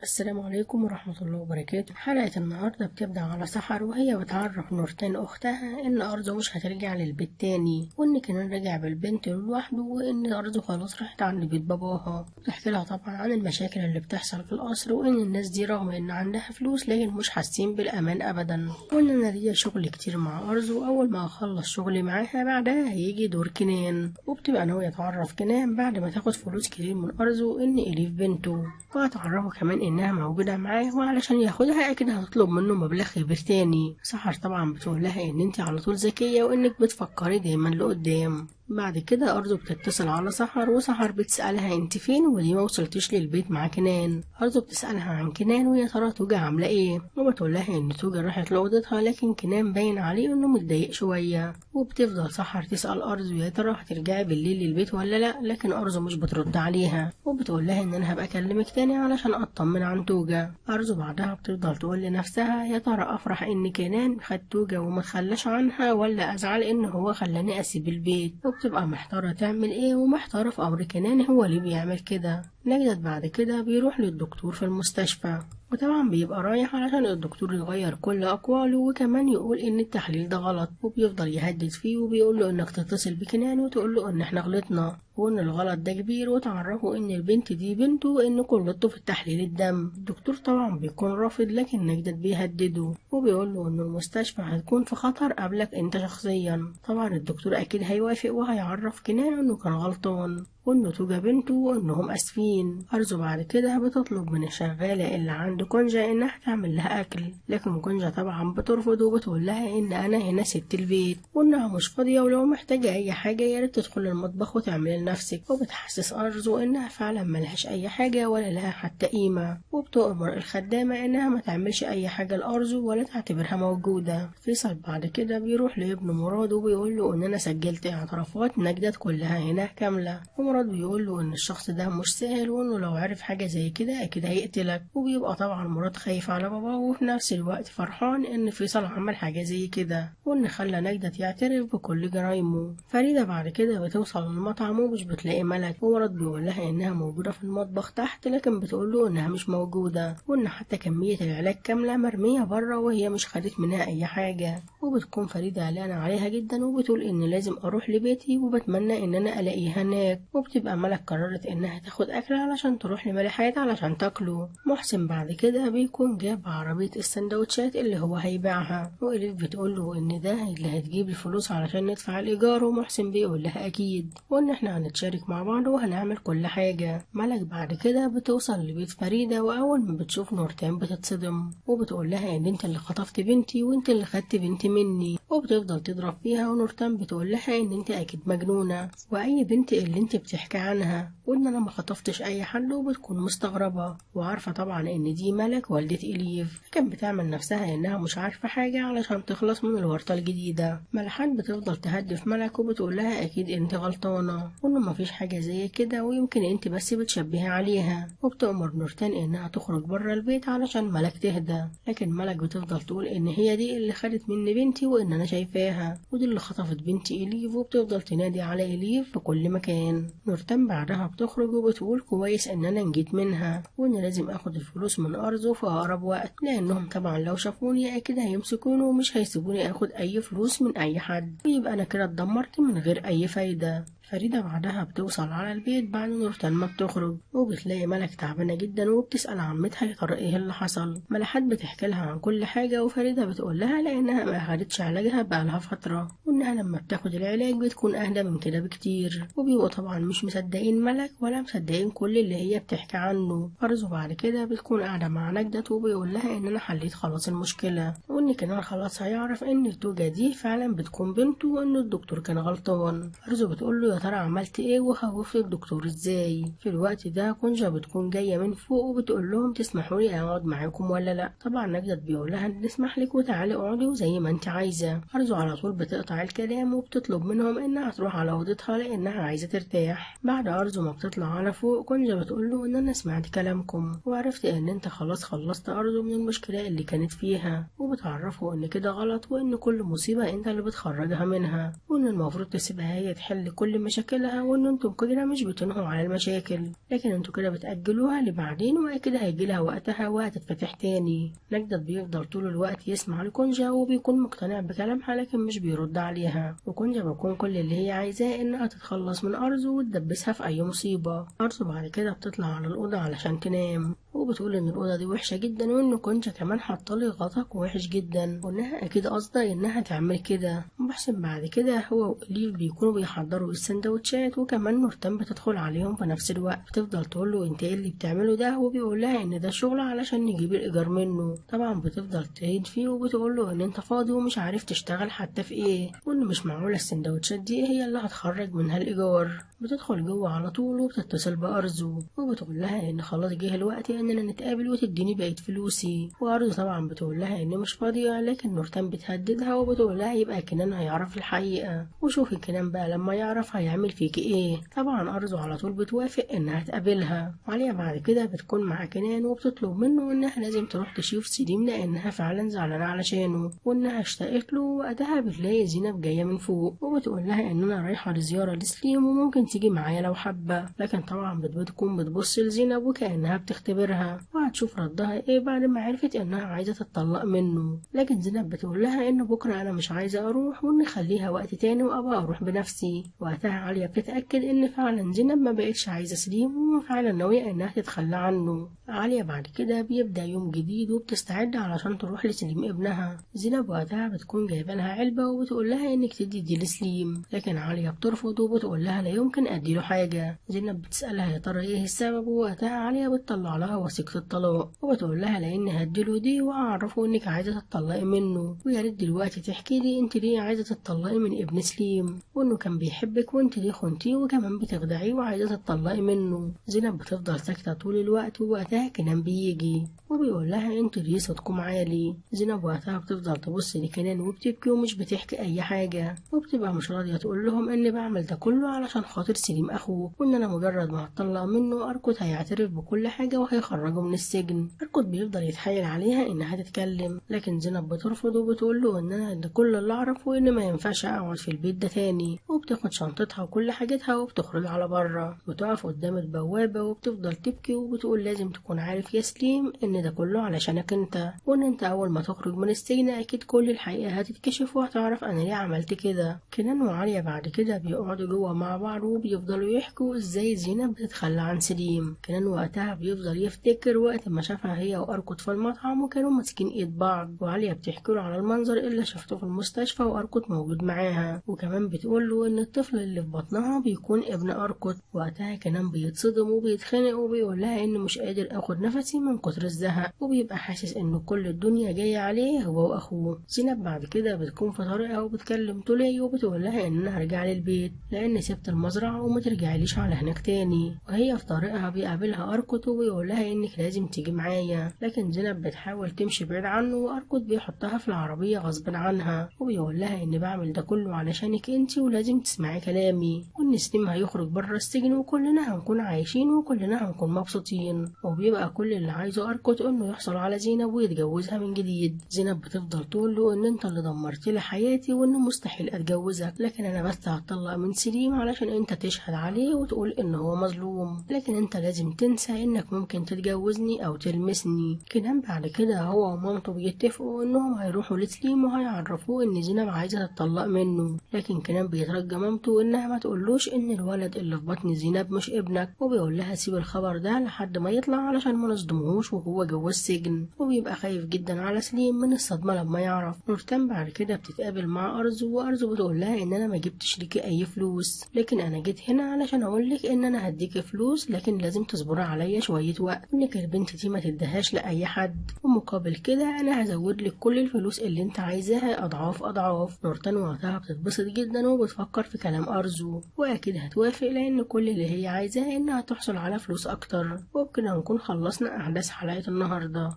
السلام عليكم ورحمة الله وبركاته. حلقة النهاردة بتبدأ على سحر وهي بتعرف نورتين أختها إن أرزو مش هترجع للبيت تاني، وإن كنان رجع بالبنت لوحده، وإن أرزو خلاص راحت عند بيت باباها. بتحكي لها طبعا عن المشاكل اللي بتحصل في القصر، وإن الناس دي رغم إن عندها فلوس لكن مش حاسين بالأمان أبدا، وإن أنا ليا شغل كتير مع أرزو، أول ما أخلص شغلي معاها بعدها هيجي دور كنان. وبتبقى ناوية تعرف كنان بعد ما تاخد فلوس كتير من أرزو إن إليف بنته، وهتعرفه كمان إنها موجودة معاه، وعلشان ياخدها أكيد هتطلب منه مبلغ كبير تاني. سحر طبعا بتقول لها إن انتي على طول ذكية وإنك بتفكري دايما لقدام. بعد كده أرزو بتتصل على سحر، وسحر بتسألها انت فين وليه ما وصلتيش للبيت مع كنان. أرزو بتسألها عن كنان ويا ترى توجة عاملة ايه، وبتقول لها ان توجة راحت لأوضتها لكن كنان باين عليه انه متضايق شوية. وبتفضل سحر تسأل أرزو يا ترى هترجعي بالليل للبيت ولا لا، لكن أرزو مش بترد عليها، وبتقول لها ان انا هبقى اكلمك تاني علشان اطمن عن توجة. أرزو بعدها بتفضل تقول لنفسها يا ترى افرح ان كنان خد توجة وما تخلاش عنها، ولا ازعل ان هو خلاني اسيب البيت. وبتبقى محتارة تعمل ايه، ومحتارة في امر كنان هو ليه بيعمل كده. نجدت بعد كده بيروح للدكتور في المستشفى، وطبعا بيبقى رايح علشان الدكتور يغير كل أقواله، وكمان يقول إن التحليل ده غلط، وبيفضل يهدد فيه وبيقول له إنك تتصل بكنان وتقول له إن إحنا غلطنا وإن الغلط ده كبير، وتعرفه إن البنت دي بنته وإنكم غلطتوا في التحليل الدم. الدكتور طبعا بيكون رافض، لكن نجدت بيهدده وبيقول له إن المستشفى هتكون في خطر قبلك أنت شخصيا. طبعا الدكتور أكيد هيوافق وهيعرف كنان إنه كان غلطان وإنه توجة بنته وإنهم آسفين. أرزو بعد كده بتطلب من الشغالة اللي عند كونجا إنها تعمل لها أكل، لكن كونجا طبعا بترفض وبتقول لها إن أنا هنا ست البيت وإنها مش فاضية، ولو محتاجة أي حاجة ياريت تدخل المطبخ وتعمل لنفسك. وبتحسس أرزو إنها فعلا ملهاش أي حاجة ولا لها حتى قيمة، وبتؤمر الخدامة إنها ما تعملش أي حاجة لأرزو ولا تعتبرها موجودة. فيصل بعد كده بيروح لابن مراد وبيقول له إن أنا سجلت اعترافات نجدت كلها هنا كاملة. مراد بيقول له ان الشخص ده مش سهل، وانه لو عرف حاجه زي كده اكيد هيقتلك. وبيبقى طبعا مراد خايف على باباه، وفي نفس الوقت فرحان ان فيصل عمل حاجه زي كده وان خلى نجدة يعترف بكل جرايمه. فريده بعد كده بتوصل للمطعم ومش بتلاقي ملك، ومراد بيقول لها انها موجوده في المطبخ تحت، لكن بتقول له انها مش موجوده، وان حتى كميه العلاج كامله مرميه بره وهي مش خدت منها اي حاجه. وبتكون فريده قلقانه عليها جدا وبتقول ان لازم اروح لبيتي وبتمنى ان انا الاقيها هناك. وبتبقى ملك قررت انها تاخد اكل علشان تروح لملحات علشان تاكله. محسن بعد كده بيكون جاب عربية السندوتشات اللي هو هيبيعها، وإليف بتقول له ان ده اللي هتجيب الفلوس علشان ندفع الايجار، ومحسن بيقول لها اكيد وان احنا هنتشارك مع بعض وهنعمل كل حاجة. ملك بعد كده بتوصل لبيت فريدة، واول ما بتشوف نورتين بتتصدم وبتقول لها ان انت اللي خطفت بنتي وانت اللي خدت بنتي مني، وبتفضل تضرب فيها. ونورتين بتقول لها ان انت اكيد مجنونة، واي بنت اللي انت بتحكي عنها، وان انا ما خطفتش اي حد. وبتكون مستغربة وعارفة طبعا ان دي ملك والدة إليف، لكن بتعمل نفسها انها مش عارفة حاجة علشان تخلص من الورطة الجديدة. ملحات بتفضل تهدف ملك وبتقول لها اكيد انت غلطانة وانه مفيش حاجة زي كده ويمكن انت بس بتشبهي عليها. وبتأمر نورتين انها تخرج بره البيت علشان ملك تهدى، لكن ملك بتفضل تقول ان هي دي اللي خدت مني بنتي وان انا شايفاها ودي اللي خطفت بنتي إليف، وبتفضل تنادي على إليف في كل مكان. نورتين بعدها بتخرج وبتقول كويس ان انا نجيت منها وان لازم اخد الفلوس من أرزو في اقرب وقت، لانهم طبعا لو شافوني اكيد هيمسكوني ومش هيسيبوني اخد اي فلوس من اي حد، ويبقى انا كده اتدمرت من غير اي فايدة. فريدة بعدها بتوصل على البيت بعد نورتين ما بتخرج، وبتلاقي ملك تعبانة جدا وبتسأل عمتها يا ترى ايه اللي حصل. ملحات بتحكي لها عن كل حاجة، وفريدة بتقول لها لانها ما اخدتش علاجها بقالها فترة، وانها لما بتاخد العلاج بتكون اهدى من كده بكتير. وبيبقوا طبعا مش مصدقين ملك ولا مصدقين كل اللي هي بتحكي عنه. أرزو بعد كده بتكون قاعدة مع نجدة وبيقول لها ان انا حليت خلاص المشكلة، وان كنان خلاص هيعرف ان التوجة دي فعلا بتكون بنته وان الدكتور كان غلطان. أرزو بتقول له يا ترى عملت ايه وخوفت الدكتور ازاي. في الوقت ده كونجا بتكون جاية من فوق وبتقول لهم تسمحوا لي اقعد معاكم ولا لا. طبعا نجدة بيقول لها نسمح لك وتعالي اقعدي وزي ما انت عايزة. أرزو على طول بتقطع الكلام وبتطلب منهم انها تروح على اوضتها لانها عايزة ترتاح. بعد أرزو ما بتطلع على فوق كونجا بتقول له ان انا سمعت كلامكم وعرفت ان انت خلاص خلصت أرزو من المشكلة اللي كانت فيها، وبتعرفه ان كده غلط وان كل مصيبة انت اللي بتخرجها منها وان المفروض تسيبها هي تحل كل مشاكلها، وان انتم كده مش بتنهوا على المشاكل، لكن انتوا كده بتأجلوها لبعدين، واكيد هيجيلها وقتها وهتتفتح تاني. نجدة بيفضل طول الوقت يسمع لكونجا وبيكون مقتنع بكلامها، لكن مش بيرد عليها، وكونجا بيكون كل اللي هي عايزاه انها تتخلص من أرزو وتدبسها في اي مصيبة. أرزو بعد كده بتطلع على الأوضة علشان تنام، وبتقول ان الأوضة دي وحشة جدا، وان كونجا كمان حاطالي غطاك وحش جدا، وانها اكيد قصدها انها تعمل كده. وبحسب بعد كده هو وإليف بيكونوا بيحضروا السندوتشات، وكمان نورتان بتدخل عليهم في نفس الوقت، بتفضل تقول له انت ايه اللي بتعمله ده، وبيقول لها ان ده شغل علشان نجيب الإيجار منه. طبعا بتفضل تعيد فيه وبتقول له ان انت فاضي ومش عارف تشتغل حتى في ايه، وان مش معقولة السندوتشات دي هي اللي هتخرج منها الإيجار. بتدخل جوه على طول وبتتصل بأرزو، وبتقول لها ان خلاص جه الوقت اننا نتقابل وتديني بقية فلوسي. وأرزو طبعا بتقول لها ان مش فاضية، لكن نورتان بتهددها وبتقول لها يبقى كنان هيعرف الحقيقة، وشوفي كنان بقى لما يعرف هيعمل فيكي ايه. طبعا أرزو على طول بتوافق انها تقابلها، وعليها بعد كده بتكون مع كنان وبتطلب منه انها لازم تروح تشوف سليم لانها فعلا زعلانة علشانه وانها اشتقت له. وقتها بتلاقي زينب جاية من فوق وبتقول لها ان انا رايحة لزيارة لسليم وممكن تيجي معايا لو حابة، لكن طبعا بتكون بتبص لزينب وكأنها بتختبرها، وهتشوف ردها ايه بعد ما عرفت انها عايزة تتطلق منه. لكن زينب بتقول لها ان بكرة انا مش عايزة اروح، وان خليها وقت تاني وابقى اروح بنفسي. وقتها عالية بتتأكد ان فعلا زينب ما بقتش عايزة سليم وفعلا ناوية انها تتخلى عنه. عالية بعد كده بيبدأ يوم جديد وبتستعد علشان تروح لسليم ابنها. زينب وقتها بتكون جايبة لها علبة وبتقول لها انك تدي دي لسليم، لكن عالية بترفض وبتقول لها لا يمكن اديله حاجة. زينب بتسألها يا ترى ايه السبب، ووقتها عالية بتطلع لها وثيقة الطلاق وبتقول لها لان هديله دي وهعرفه انك عايزة تطلقي منه، ويا ريت دلوقتي تحكي لي انت ليه عايزة تطلقي من ابن سليم، وانه كان بيحبك وانت ليه خنتيه وكمان بتخدعيه وعايزة تطلقي منه. زينب بتفضل ساكتة طول الوقت، ووقتها كنان بيجي وبيقول لها انتوا ليه صوتكم عالي. زينب وقتها بتفضل تبص لكنان وبتبكي ومش بتحكي اي حاجة، وبتبقى مش راضية تقول لهم اني بعمل ده كله علشان خاطر سليم اخوه، وان انا مجرد ما هتطلق منه اركض هيعترف بكل حاجة وهيخرجه من السجن. اركض بيفضل يتحايل عليها انها تتكلم، لكن زينب بترفض وبتقول له ان انا ده كل اللي اعرفه ان ما ينفعش اقعد في البيت ده تاني. وبتاخد شنطتها وكل حاجتها وبتخرج على بره، بتقف قدام البوابة وبتفضل تبكي وبتقول لازم تكون عارف يا سليم ان ده كله علشانك انت، وان انت اول ما تخرج من السجن اكيد كل الحقيقة هتتكشف وهتعرف انا ليه عملت كده. كنان وعالية بعد كده بيقعدوا جوه مع بعض وبيفضلوا يحكوا ازاي زينب بتتخلى عن سليم. كنان وقتها بيفضل يفتكر وقت ما شافها هي واركض في المطعم وكانوا ماسكين ايد بعض، وعالية بتحكي له على المنظر اللي شافته في المستشفى واركض موجود معاها، وكمان بتقول له ان الطفل اللي في بطنها بيكون ابن اركض. وقتها كنان بيتصدم وبيتخنق وبيقول لها ان مش قادر اخد نفسي من كتر الزهق، وبيبقى حاسس ان كل الدنيا جاية عليه هو واخوه. زينب بعد كده بتكون في طريقها وبتكلم تولاي وبتقول لها ان انا هرجع للبيت لان سبت المزرعة وما ترجعليش على هناك تاني. وهي في طريقها بيقابلها اركض وبيقول لها انك لازم تيجي معايا، لكن زينب بتحاول تمشي بعيد عنه واركض بيحطها في العربية غصب عنها، وبيقول لها ان بعمل ده كله علشانك انتي ولازم تسمعي كلامي، وان سليم هيخرج بره السجن وكلنا هنكون عايشين وكلنا هنكون مبسوطين. وبيبقى كل اللي عايزه اركض انه يحصل على زينب ويتجوزها من جديد. زينب بتفضل تقول له ان انت اللي دمرت لي حياتي وان مستحيل اتجوزك، لكن انا بس هتطلق من سليم علشان انت تشهد عليه وتقول ان هو مظلوم، لكن انت لازم تنسى انك ممكن تتجوزني او تلمسني. كنان بعد كده هو ومامته بيتفقوا انهم هيروحوا لسليم وهيعرفوه ان زينب عايزه تطلق منه، لكن كنان بيترجى مامته انها ما تقولوش ان الولد اللي في بطن زينب مش ابنك، وبيقول لها سيب الخبر ده لحد ما يطلع علشان ما نصدمهوش وهو جوه السجن. وبيبقى خايف جدا على سليم من الصدمه لما يعرف. نورتان بعد كده بتتقابل مع ارزو، وارزو بتقول لها ان انا ما جبتش ليكي اي فلوس، لكن انا جيت هنا علشان اقول لك ان انا هديكي فلوس، لكن لازم تصبري عليا شويه وقت، انك البنت دي ما تديهاش لاي حد، ومقابل كده انا هزود لك كل الفلوس اللي انت عايزاها اضعاف اضعاف. نورتان وقتها بتتبسط جدا وبتفكر في كلام ارزو، واكيد هتوافق لان كل اللي هي عايزاه انها تحصل على فلوس اكتر. وبكده نكون خلصنا احداث حلقه النهارده.